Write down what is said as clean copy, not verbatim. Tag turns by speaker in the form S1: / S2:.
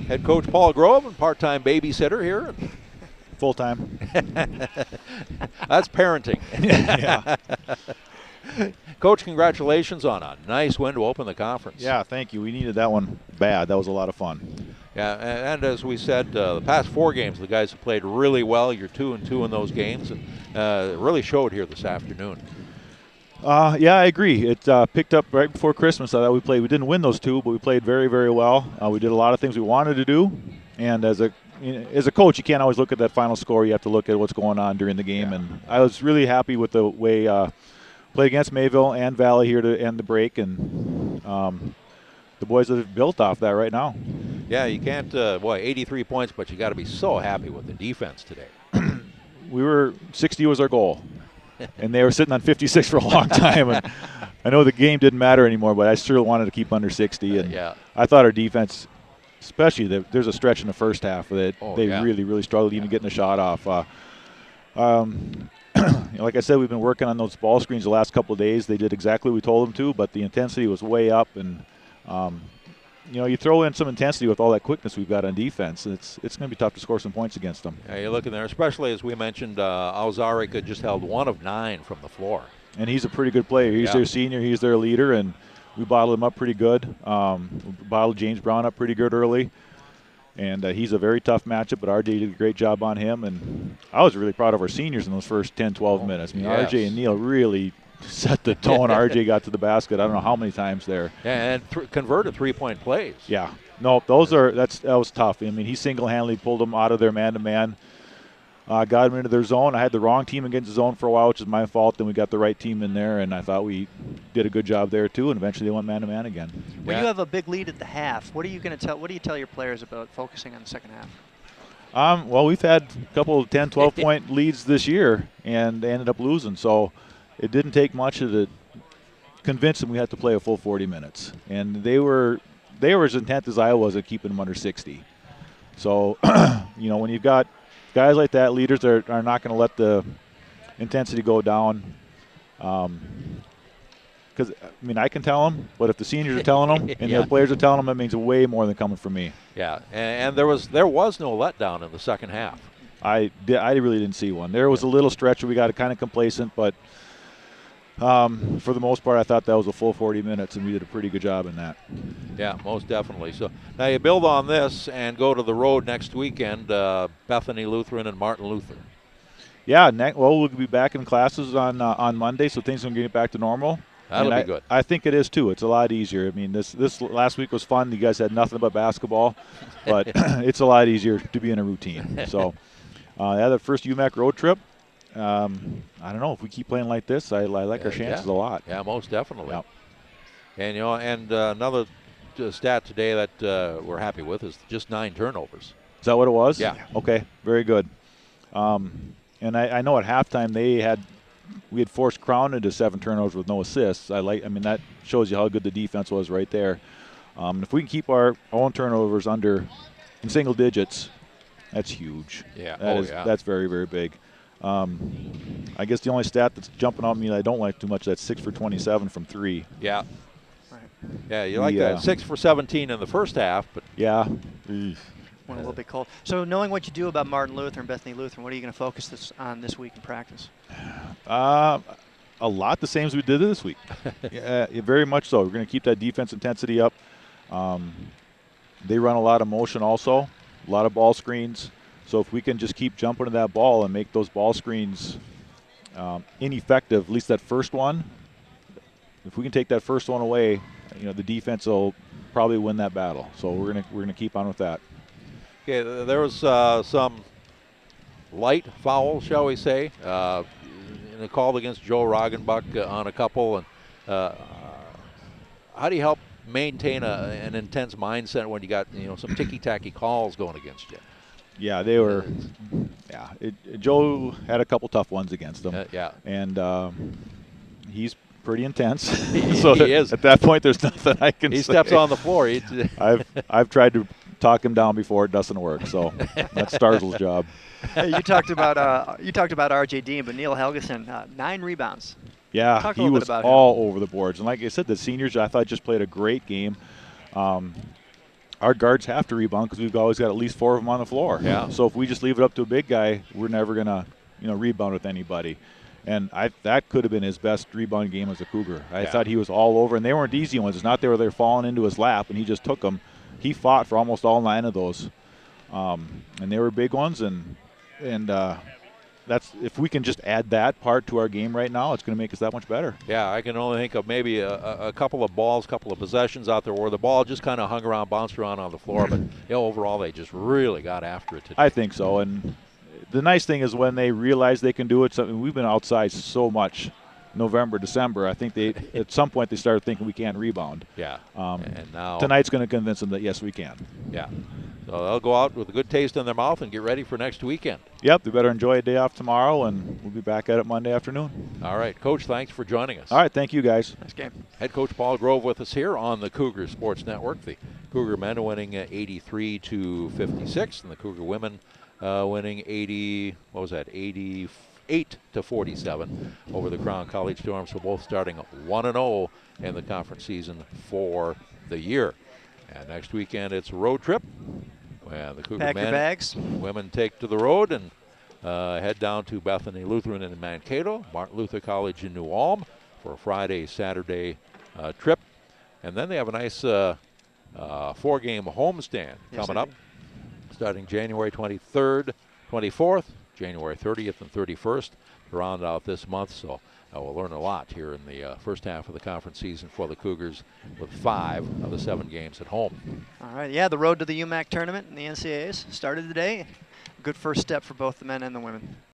S1: Head coach Paul Grove and part-time babysitter here.
S2: Full time.
S1: That's parenting.
S2: Yeah.
S1: Coach, congratulations on a nice win to open the conference.
S2: Yeah, thank you. We needed that one bad. That was a lot of fun.
S1: Yeah, and as we said, the past 4 games, the guys have played really well. You're 2-2 in those games, and it really showed here this afternoon.
S2: Yeah, I agree. It picked up right before Christmas. I thought we played. We didn't win those 2, but we played very, very well. We did a lot of things we wanted to do, and as a coach, you can't always look at that final score. You have to look at what's going on during the game, and I was really happy with the way played against Mayville and Valley here to end the break, and the boys have built off that right now.
S1: Yeah, you can't, 83 points, but you got to be so happy with the defense today.
S2: 60 was our goal, and they were sitting on 56 for a long time. And I know the game didn't matter anymore, but I still wanted to keep under 60. And I thought our defense, especially there's a stretch in the first half that they really, really struggled even getting a shot off. Like I said, we've been working on those ball screens the last couple of days. They did exactly what we told them to, but the intensity was way up. And you throw in some intensity with all that quickness we've got on defense, and it's going to be tough to score some points against them.
S1: Yeah, you're looking there, especially as we mentioned, Alzaric just held 1 of 9 from the floor.
S2: And he's a pretty good player. He's their senior. He's their leader, and we bottled him up pretty good. We bottled James Brown up pretty good early. And he's a very tough matchup, but RJ did a great job on him. And I was really proud of our seniors in those first 10, 12 minutes. I mean, RJ and Neil really set the tone. RJ got to the basket I don't know how many times there.
S1: And converted 3-point plays.
S2: Yeah. No, that was tough. I mean, he single-handedly pulled them out of their man-to-man, got them into their zone. I had the wrong team against the zone for a while, which is my fault. Then we got the right team in there, and I thought we did a good job there too. And eventually they went man-to-man again.
S3: When you have a big lead at the half, what do you tell your players about focusing on the second half?
S2: Well, we've had a couple of 10, 12-point leads this year, and they ended up losing. So it didn't take much to convince them we had to play a full 40 minutes. And they were as intent as I was at keeping them under 60. So, when you've got guys like that, leaders are not going to let the intensity go down. Because, I can tell them, but if the seniors are telling them and the players are telling them, that means way more than coming from me.
S1: Yeah, and there was no letdown in the second half.
S2: I really didn't see one. There was a little stretch where we got kind of complacent, but for the most part, I thought that was a full 40 minutes, and we did a pretty good job in that.
S1: Yeah, most definitely. So now you build on this and go to the road next weekend, Bethany Lutheran and Martin Luther.
S2: Yeah, we'll be back in classes on Monday, so things are going to get back to normal.
S1: That'll be good.
S2: I think it is too. It's a lot easier. I mean, this last week was fun. You guys had nothing but basketball, but it's a lot easier to be in a routine. So, the first UMAC road trip. I don't know if we keep playing like this. I like our chances a lot.
S1: Yeah, most definitely.
S2: Yep.
S1: And another stat today that we're happy with is just 9 turnovers.
S2: Is that what it was?
S1: Yeah.
S2: Okay. Very good. And I know at halftime we had forced Crown into 7 turnovers with no assists. That shows you how good the defense was right there. If we can keep our own turnovers in single digits, that's huge.
S1: Yeah.
S2: That's very, very big. I guess the only stat that's jumping on me that I don't like too much, that's 6 for 27 from 3.
S1: Yeah. Right. Yeah, you like that. 6 for 17 in the first half, but
S2: yeah.
S3: Went a little bit cold. So knowing what you do about Martin Luther and Bethany Lutheran, what are you going to focus on this week in practice?
S2: A lot the same as we did this week. Yeah, very much so. We're going to keep that defense intensity up. They run a lot of motion also, a lot of ball screens. So if we can just keep jumping to that ball and make those ball screens ineffective, at least that first one, if we can take that first one away, the defense will probably win that battle. So we're gonna keep on with that.
S1: Okay, there was some light foul, shall we say, in a call against Joe Roggenbuck on a couple. And how do you help maintain an intense mindset when you got some ticky-tacky calls going against you?
S2: Yeah, they were. Yeah, Joe had a couple tough ones against him. And he's pretty intense. So
S1: he is.
S2: At that point, there's nothing I can say.
S1: He steps on the floor.
S2: I've tried to talk him down before. It doesn't work. So that's Starzl's job.
S3: Hey, you talked about R.J. Dean, but Neil Helgeson, 9 rebounds.
S2: Yeah, he was all over the boards. And like I said, the seniors I thought just played a great game. our guards have to rebound because we've always got at least 4 of them on the floor.
S1: Yeah.
S2: So if we just leave it up to a big guy, we're never going to, rebound with anybody. And that could have been his best rebound game as a Cougar. I thought he was all over, and they weren't easy ones. It's not they were falling into his lap, and he just took them. He fought for almost all 9 of those, and they were big ones. And that's, if we can just add that part to our game right now, it's going to make us that much better.
S1: Yeah, I can only think of maybe a couple of balls, couple of possessions out there where the ball just kind of hung around, bounced around on the floor. But overall, they just really got after it today.
S2: I think so. And the nice thing is when they realize they can do it, something we've been outside so much, November, December. I think they at some point they started thinking we can't rebound.
S1: Yeah. And now
S2: tonight's going to convince them that yes, we can.
S1: Yeah. So they'll go out with a good taste in their mouth and get ready for next weekend.
S2: Yep, they better enjoy a day off tomorrow, and we'll be back at it Monday afternoon.
S1: All right, Coach, thanks for joining us.
S2: All right, thank you, guys.
S3: Nice game.
S1: Head Coach Paul Grove with us here on the Cougar Sports Network. The Cougar men winning 83-56, and the Cougar women winning 88-47 over the Crown College Storm. So both starting 1-0 in the conference season for the year. And next weekend it's a road trip. And the Cougar
S3: Pack your bags.
S1: Women take to the road and head down to Bethany Lutheran in Mankato, Martin Luther College in New Ulm for a Friday, Saturday trip. And then they have a nice 4-game homestand coming up, starting January 23rd, 24th, January 30th, and 31st to round out this month. So we'll learn a lot here in the first half of the conference season for the Cougars with 5 of the 7 games at home.
S3: All right, yeah, the road to the UMAC tournament in the NCAAs started today. Good first step for both the men and the women.